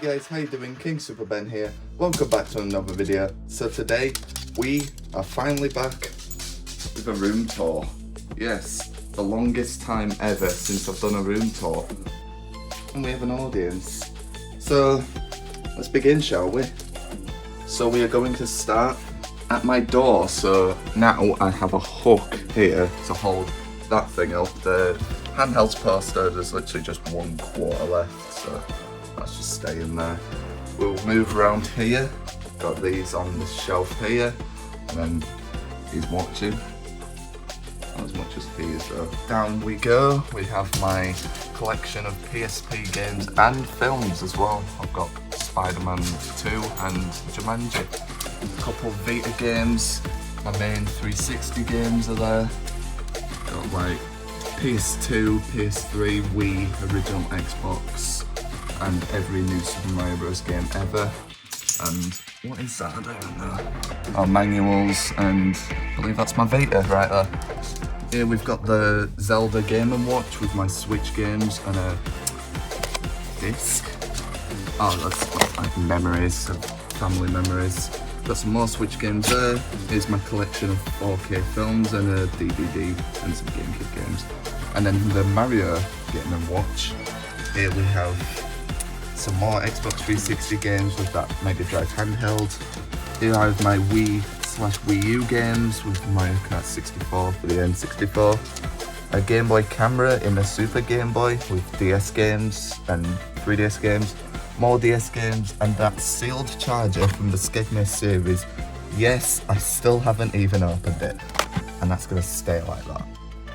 guys, how you doing? King Super Ben here. Welcome back to another video. So today we are finally back with a room tour. Yes, the longest time ever since I've done a room tour. And we have an audience. So let's begin, shall we? So we are going to start at my door. So now I have a hook here to hold that thing up. The handheld poster, there's literally just 1/4 left, so that's just staying there. We'll move around here. Got these on the shelf here, and then he's watching. Not as much as he is though. Down we go. We have my collection of PSP games and films as well. I've got Spider-Man 2 and Jumanji. A couple of Vita games. My main 360 games are there. Got like PS2, PS3, Wii, original Xbox, and every new Super Mario Bros. Game ever. And what is that? I don't even know. Our manuals, and I believe that's my Vita right there. Here we've got the Zelda Game & Watch with my Switch games and a disc. Oh, that's like memories, family memories. Got some more Switch games there. Here's my collection of 4K films and a DVD and some GameCube games. And then the Mario Game & Watch. Here we have some more Xbox 360 games with that Mega Drive handheld. Here I have my Wii/Wii U games with Mario Kart 64 for the N64. A Game Boy camera in a Super Game Boy with DS games and 3DS games. More DS games, and that sealed charger from the Skegnes series. Yes, I still haven't even opened it, and that's gonna stay like that.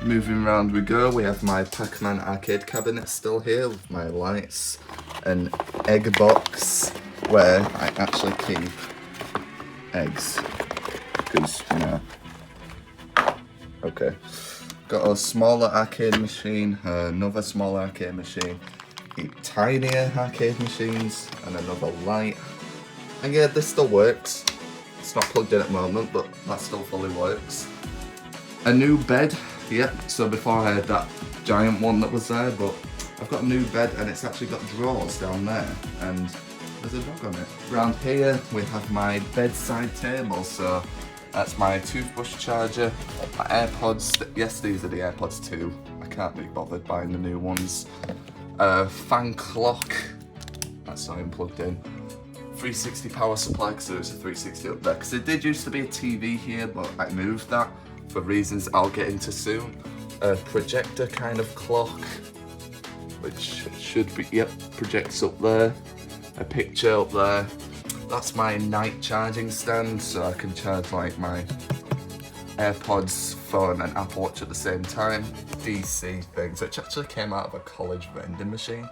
Moving around we go. We have my Pac-Man arcade cabinet still here with my lights, an egg box where I actually keep eggs, because, you know. Okay. Got a smaller arcade machine, another smaller arcade machine, tinier arcade machines, and another light. And yeah, this still works. It's not plugged in at the moment, but that still fully works. A new bed, yep. So before I had that giant one that was there, but I've got a new bed and it's actually got drawers down there, and there's a dog on it. Around here we have my bedside table, so that's my toothbrush charger, my AirPods. Yes, these are the AirPods 2. I can't be bothered buying the new ones. Fan clock, that's not even plugged in. 360 power supply, because there's a 360 up there, because it did used to be a TV here, but I moved that for reasons I'll get into soon. A projector kind of clock, which should be, yep, projects up there. A picture up there. That's my night charging stand, so I can charge like my AirPods, phone and Apple Watch at the same time. DC things, which actually came out of a college vending machine.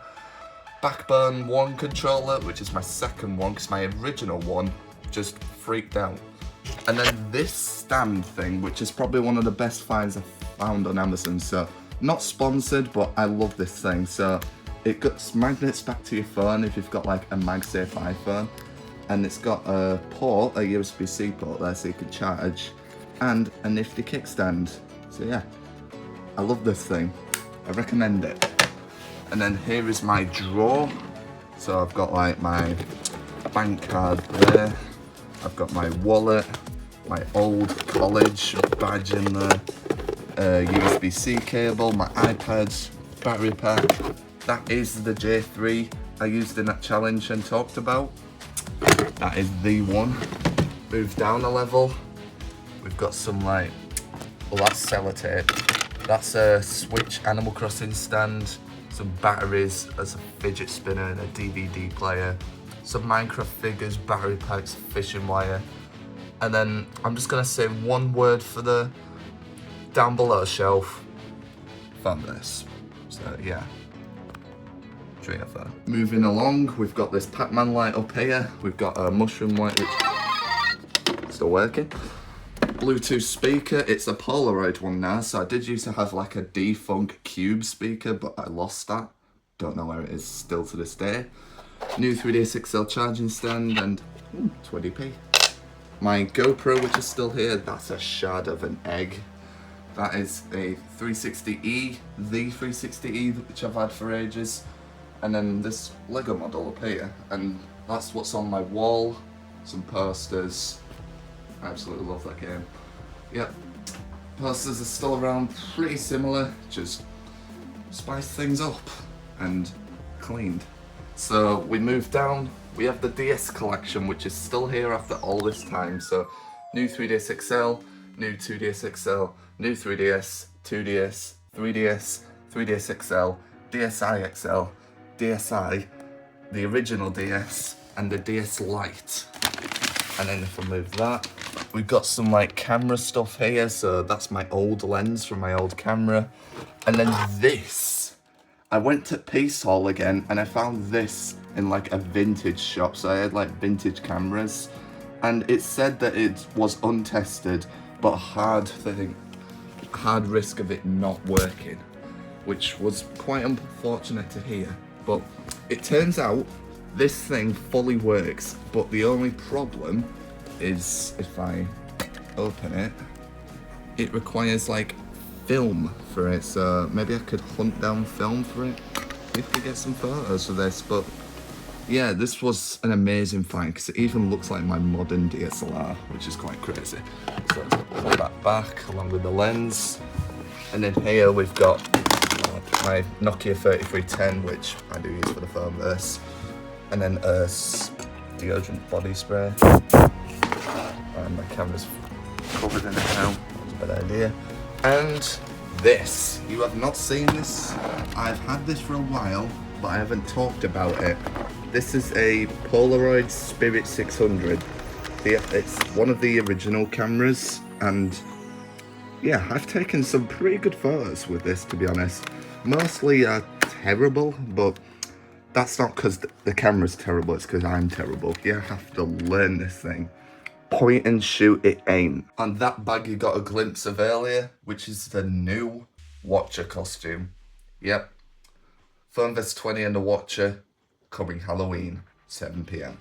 Backbone 1 controller, which is my second one, because my original one just freaked out. And then this stand thing, which is probably one of the best finds I've found on Amazon. So, not sponsored, but I love this thing. So, it magnets back to your phone if you've got like a MagSafe iPhone. And it's got a port, a USB-C port there, so you can charge. And a nifty kickstand. So yeah, I love this thing. I recommend it. And then here is my drawer. So I've got like my bank card there. I've got my wallet, my old college badge in there, USB-C cable, my iPad, battery pack. That is the J3 I used in that challenge and talked about. That is the one. Move down a level. We've got some like, well, that's sellotape. That's a Switch Animal Crossing stand, some batteries, there's a fidget spinner and a DVD player, some Minecraft figures, battery packs, fishing wire. And then I'm just gonna say one word for the down below shelf. Found this. So yeah. Moving along, we've got this Pac-Man light up here. We've got a mushroom light, which still working. Bluetooth speaker, it's a Polaroid one now, so I did used to have like a defunct Cube speaker, but I lost that. Don't know where it is still to this day. New 3DS XL charging stand, and 20p. My GoPro, which is still here, that's a shard of an egg. That is a 360E, the 360E, which I've had for ages. And then this Lego model up here, and that's what's on my wall. Some posters. I absolutely love that game. Yep. Posters are still around, pretty similar, just spice things up and cleaned. So we moved down, we have the DS collection, which is still here after all this time. So new 3DS XL, new 2DS XL, new 3DS, 2DS, 3DS, 3DS XL, DSi XL, DSi, the original DS, and the DS Lite. And then if I move that, we've got some like camera stuff here. So that's my old lens from my old camera. And then this, I went to Peace Hall again and I found this in like a vintage shop. So I had like vintage cameras and it said that it was untested, but hard risk of it not working, which was quite unfortunate to hear. But it turns out this thing fully works, but the only problem is if I open it, it requires like film for it. So maybe I could hunt down film for it if we get some photos for this. But yeah, this was an amazing find because it even looks like my modern DSLR, which is quite crazy. So put that back along with the lens. And then here we've got my Nokia 3310, which I do use for the phone verse. And then deodorant body spray. And my camera's covered in it now. That was a bad idea. And this, you have not seen this. I've had this for a while, but I haven't talked about it. This is a Polaroid Spirit 600. It's one of the original cameras, and yeah, I've taken some pretty good photos with this, to be honest. Mostly terrible, but that's not because the camera's terrible, it's because I'm terrible. You have to learn this thing. Point and shoot, it ain't. And that bag you got a glimpse of earlier, which is the new Watcher costume. Yep. PhoneVest 20 and the Watcher, coming Halloween, 7 PM.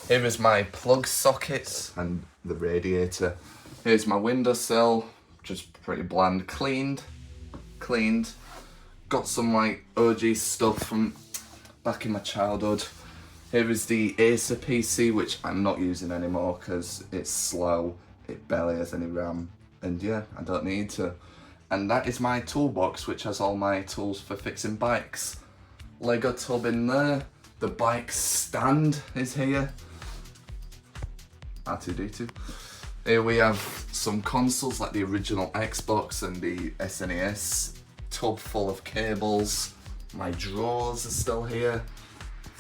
Here is my plug sockets and the radiator. Here's my windowsill, just pretty bland, cleaned. Got some like OG stuff from back in my childhood. Here is the Acer PC, which I'm not using anymore because it's slow, it barely has any RAM, and yeah, I don't need to. And that is my toolbox, which has all my tools for fixing bikes. Lego tub in there, the bike stand is here. R2-D2. Here we have some consoles like the original Xbox and the SNES. Tub full of cables. My drawers are still here.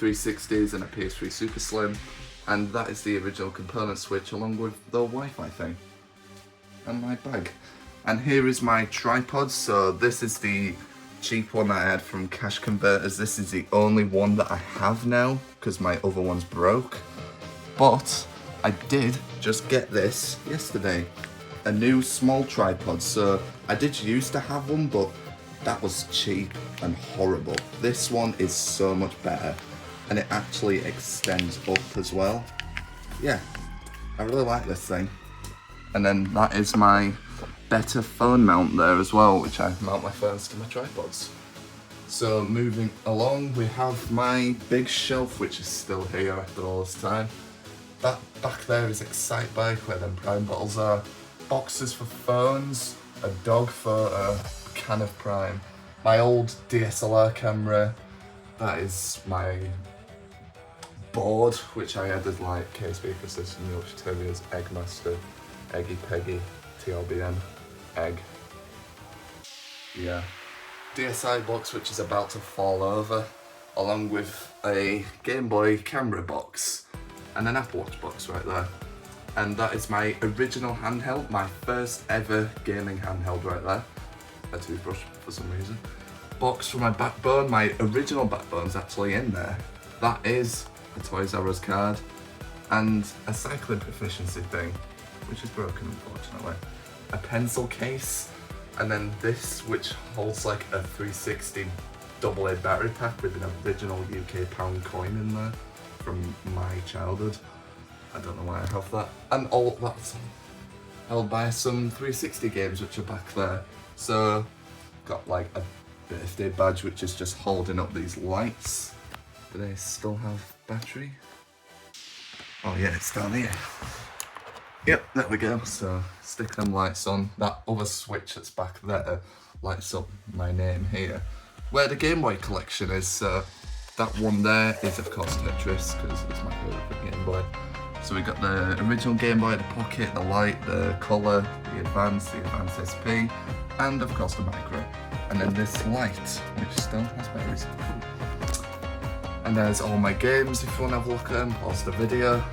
360s and a PS3 Super Slim. And that is the original component switch along with the Wi-Fi thing. And my bag. And here is my tripod. So this is the cheap one that I had from Cash Converters. This is the only one that I have now because my other one's broke. But I did just get this yesterday. A new small tripod. So I did used to have one, but that was cheap and horrible. This one is so much better. And it actually extends up as well. Yeah, I really like this thing. And then that is my better phone mount there as well, which I mount my phones to my tripods. So moving along, we have my big shelf, which is still here after all this time. That back there is Excitebike, where them Prime bottles are. Boxes for phones, a dog photo, a can of Prime. My old DSLR camera, that is my board, which I added like K.S.B. Persistent Yorkshire Terriers, Eggmaster, Eggy Peggy, TLBN, Egg. Yeah. DSi box, which is about to fall over, along with a Game Boy camera box and an Apple Watch box right there. And that is my original handheld, my first ever gaming handheld right there. A toothbrush for some reason. Box for my backbone, my original backbone's actually in there. That is a Toys R Us card and a cycling proficiency thing, which is broken unfortunately. A pencil case, and then this, which holds like a 360 AA battery pack with an original UK pound coin in there from my childhood. I don't know why I have that. And all that's held by some 360 games which are back there. So got like a birthday badge, which is just holding up these lights. Do they still have battery? Oh yeah, it's down here. Yep, there we go. So stick them lights on. That other switch that's back there lights up my name here. Where the Game Boy collection is, so that one there is of course Tetris, because it's my favourite Game Boy. So we got the original Game Boy, the Pocket, the Lite, the Color, the Advance SP, and of course the Micro. And then this light, which still has batteries. And there's all my games if you want to have a look at them, pause the video.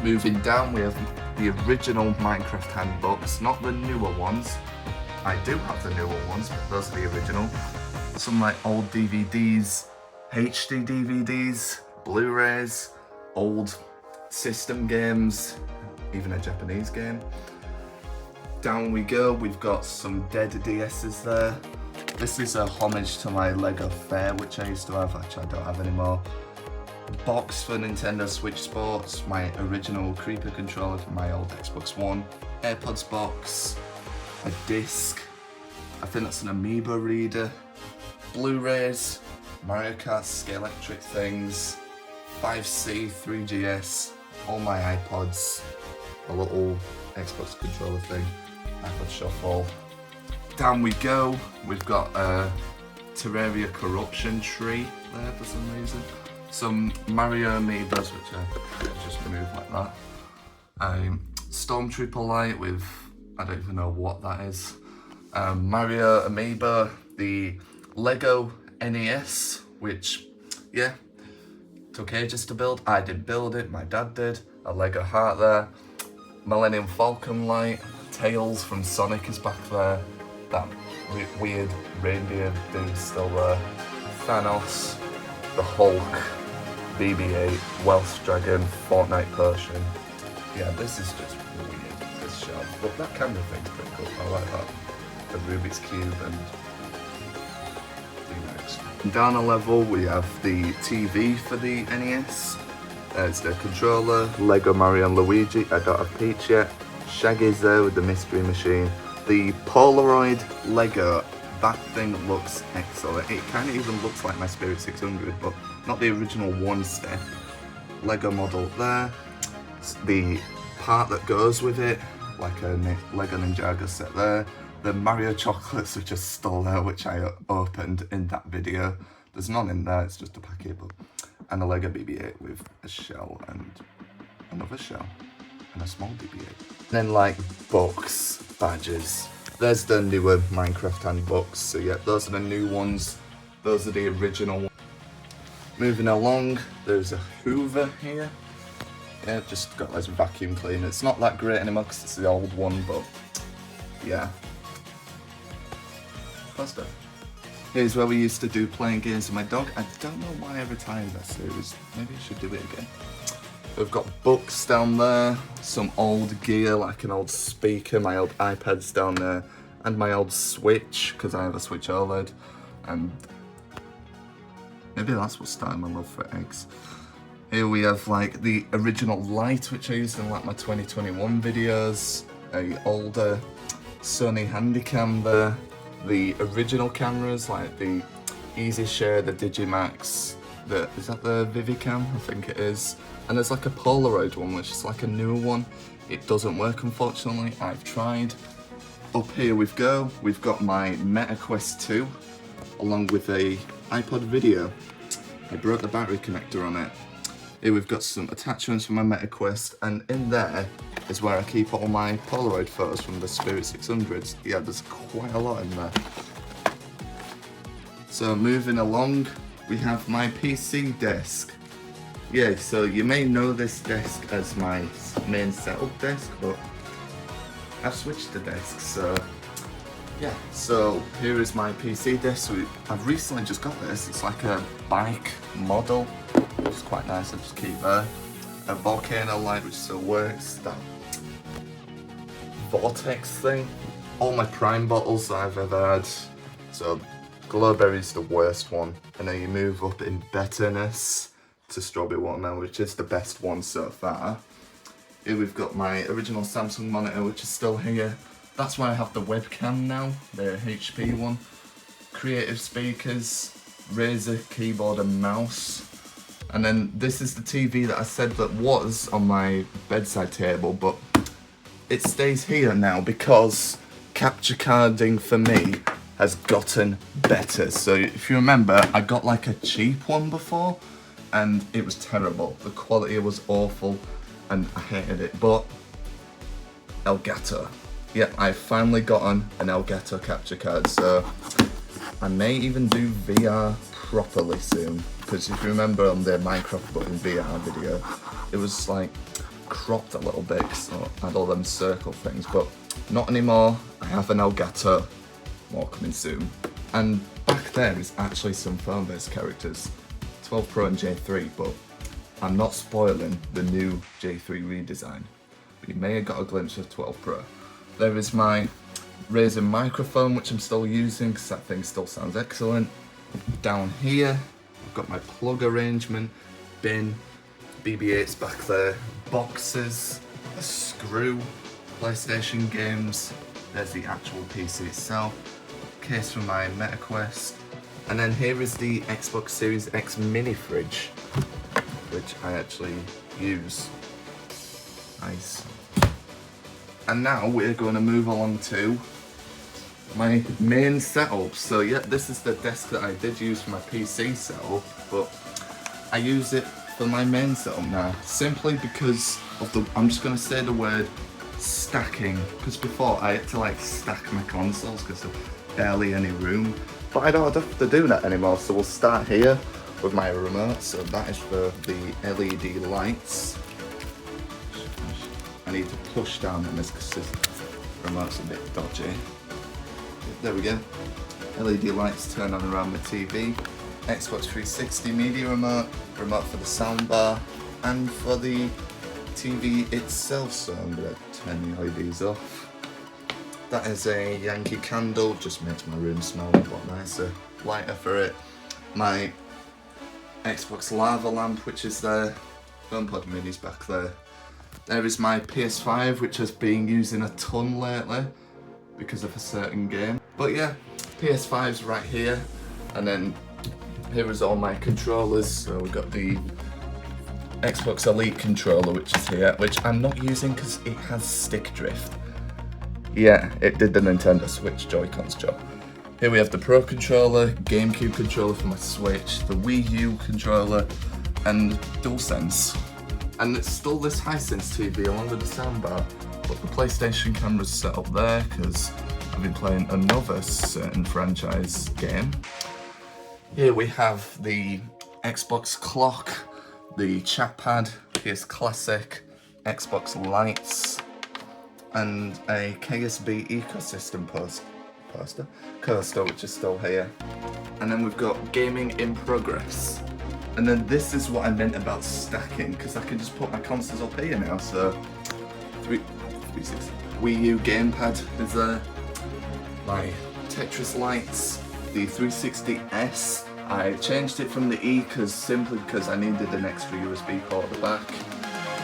Moving down, we have the original Minecraft handbooks, not the newer ones. I do have the newer ones, but those are the original. Some like old DVDs, HD DVDs, Blu-rays, old system games, even a Japanese game. Down we go, we've got some dead DS's there. This is a homage to my Lego Fair, which I used to have, which I don't have anymore. Box for Nintendo Switch Sports, my original Creeper controller from my old Xbox One, AirPods box, a disc, I think that's an Amoeba reader, Blu-rays, Mario Kart Scalextric things, 5C, 3GS, all my iPods, a little Xbox controller thing, iPod Shuffle. Down we go, we've got a Terraria Corruption tree there for some reason. Some Mario Amiibos, which I just removed like that. Stormtrooper light with, I don't even know what that is. Mario Amiibo, the Lego NES, which, yeah, took ages to build. I did build it, my dad did. A Lego heart there. Millennium Falcon light. Tails from Sonic is back there. That weird reindeer dude's still there. Thanos, the Hulk, BB-8, Welsh Dragon, Fortnite Potion. Yeah, this is just weird, this shelf. But that camera thing's pretty cool, I like that. The Rubik's Cube and D-Max. Down a level we have the TV for the NES. There's the controller, Lego Mario and Luigi, I don't have Peach yet. Shaggy's there with the Mystery Machine. The Polaroid Lego, that thing looks excellent. It kind of even looks like my Spirit 600, but not the original one step. Lego model there. The part that goes with it, like a Lego Ninjago set there. The Mario chocolates, which are still there, which I opened in that video. There's none in there, it's just a packet, but... And a Lego BB-8 with a shell and another shell and a small BB-8. Then like books, badges. There's the newer Minecraft handbooks, so yeah, those are the new ones. Those are the original ones. Moving along, there's a Hoover here. Yeah, just got this vacuum cleaner. It's not that great anymore because it's the old one, but yeah. Faster. Here's where we used to do playing games with my dog. I don't know why I retired that series. Maybe I should do it again. We've got books down there, some old gear like an old speaker, my old iPad's down there, and my old Switch, because I have a Switch OLED, and maybe that's what started my love for eggs. Here we have like the original light, which I used in like my 2021 videos, a older Sony Handycam there, the original cameras like the Easy Share, the Digimax, is that the Vivicam? I think it is. And there's like a Polaroid one, which is like a newer one. It doesn't work, unfortunately. I've tried. Up here we go. We've got my Meta Quest 2, along with a iPod video. I broke the battery connector on it. Here we've got some attachments for my Meta Quest, and in there is where I keep all my Polaroid photos from the Spirit 600s. Yeah, there's quite a lot in there. So moving along, we have my PC desk. Yeah, so you may know this desk as my main setup desk, but I've switched the desks, so yeah. So here is my PC desk. So I've recently just got this. It's like a bike model, which is quite nice. I just keep there. A volcano light, which still works. That vortex thing. All my Prime bottles that I've ever had. So Glowberry's the worst one, and then you move up in betterness to Strawberry Watermelon, which is the best one so far. Here we've got my original Samsung monitor, which is still here. That's why I have the webcam now, the HP one. creative speakers, Razer keyboard and mouse. And then this is the TV that I said that was on my bedside table, but it stays here now because capture carding for me has gotten better. So if you remember, I got like a cheap one before and it was terrible. The quality was awful and I hated it, but Elgato. Yeah, I've finally gotten an Elgato capture card, so I may even do VR properly soon. Because if you remember on the Minecraft button VR video, it was like cropped a little bit, so I had all them circle things, but not anymore. I have an Elgato, more coming soon. And back there is actually some phone-based characters, 12 Pro and J3, but I'm not spoiling the new J3 redesign. But you may have got a glimpse of 12 Pro. There is my Razer microphone, which I'm still using because that thing still sounds excellent. Down here, I've got my plug arrangement, bin, BB-8's back there, boxes, a screw, PlayStation games, there's the actual PC itself, case for my MetaQuest, and then here is the Xbox Series X mini fridge, which I actually use. Nice. And now we're going to move on to my main setup. So yeah, this is the desk that I did use for my PC setup, but I use it for my main setup now, simply because of the, I'm just going to say the word stacking, because before I had to like stack my consoles because of barely any room, but I don't have to do that anymore. So we'll start here with my remote. So that is for the LED lights. I need to push down on this because this remote's a bit dodgy. There we go. LED lights turn on around the TV. Xbox 360 media remote, remote for the soundbar, and for the TV itself. So I'm going to turn the LEDs off. That is a Yankee candle, just makes my room smell a lot nicer. Lighter for it. My Xbox lava lamp, which is there. HomePod mini's back there. There is my PS5, which has been using a ton lately because of a certain game. But yeah, PS5's right here, and then here is all my controllers. So we've got the Xbox Elite controller, which is here, which I'm not using because it has stick drift. Yeah, it did the Nintendo Switch Joy-Cons job. Here we have the Pro controller, GameCube controller for my Switch, the Wii U controller, and DualSense. And it's still this Hisense TV along with the soundbar, but the PlayStation camera's set up there because I've been playing another certain franchise game. Here we have the Xbox clock, the chat pad, PS Classic, Xbox lights, and a K.S.B ecosystem coaster, which is still here. And then we've got gaming in progress. And then this is what I meant about stacking, because I can just put my consoles up here now. So 360 Wii U gamepad is there. My Tetris lights, the 360S. I changed it from the E simply because I needed an extra USB port at the back.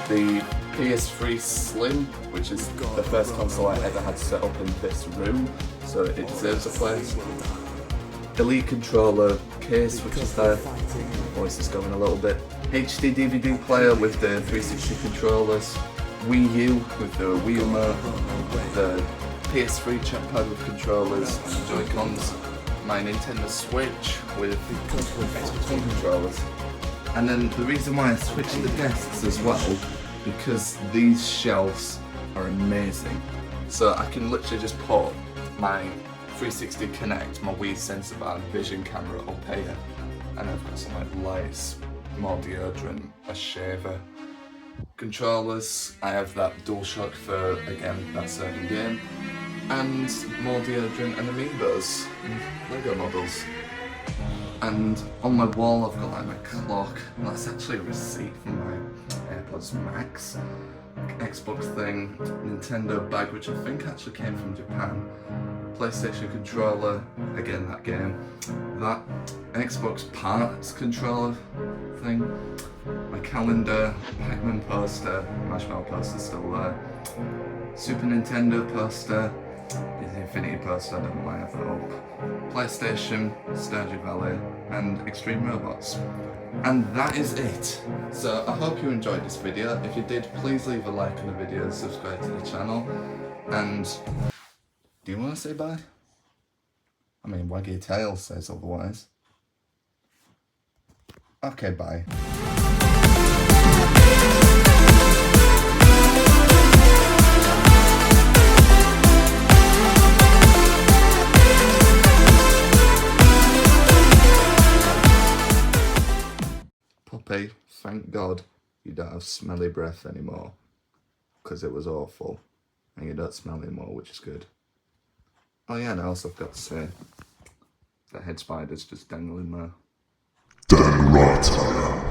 The PS3 Slim, which is the first console I ever had set up in this room, so it deserves a place. Elite controller case, which is there. Voice is going a little bit. HD DVD player with the 360 controllers. Wii U with the Wii remote. The PS3 chat pad with controllers and Joy-Cons. My Nintendo Switch with Xbox One controllers. And then the reason why I switched the desks as well, because these shelves are amazing. So I can literally just put my 360 Connect, my Wii sensor bar, vision camera up here, and I've got some like lights, more deodorant, a shaver, controllers. I have that DualShock for, again, that certain game, and more deodorant and amiibos, Lego models. And on my wall I've got like my clock, and that's actually a receipt from my AirPods Max, Xbox thing, Nintendo bag, which I think actually came from Japan, PlayStation controller, again that game, that Xbox parts controller thing, my calendar, Pac-Man poster, Marshmallow poster still there, Super Nintendo poster, is the Infinity Post, I don't know why I thought. PlayStation, Stardew Valley, and Extreme Robots. And that is it. So I hope you enjoyed this video. If you did, please leave a like on the video, subscribe to the channel, and do you want to say bye? I mean, wag your tail says otherwise. Okay, bye. Puppy, thank God you don't have smelly breath anymore, because it was awful, and you don't smell anymore, which is good. Oh yeah, and I also forgot to say, the head spider's just dangling there. Damn right I am.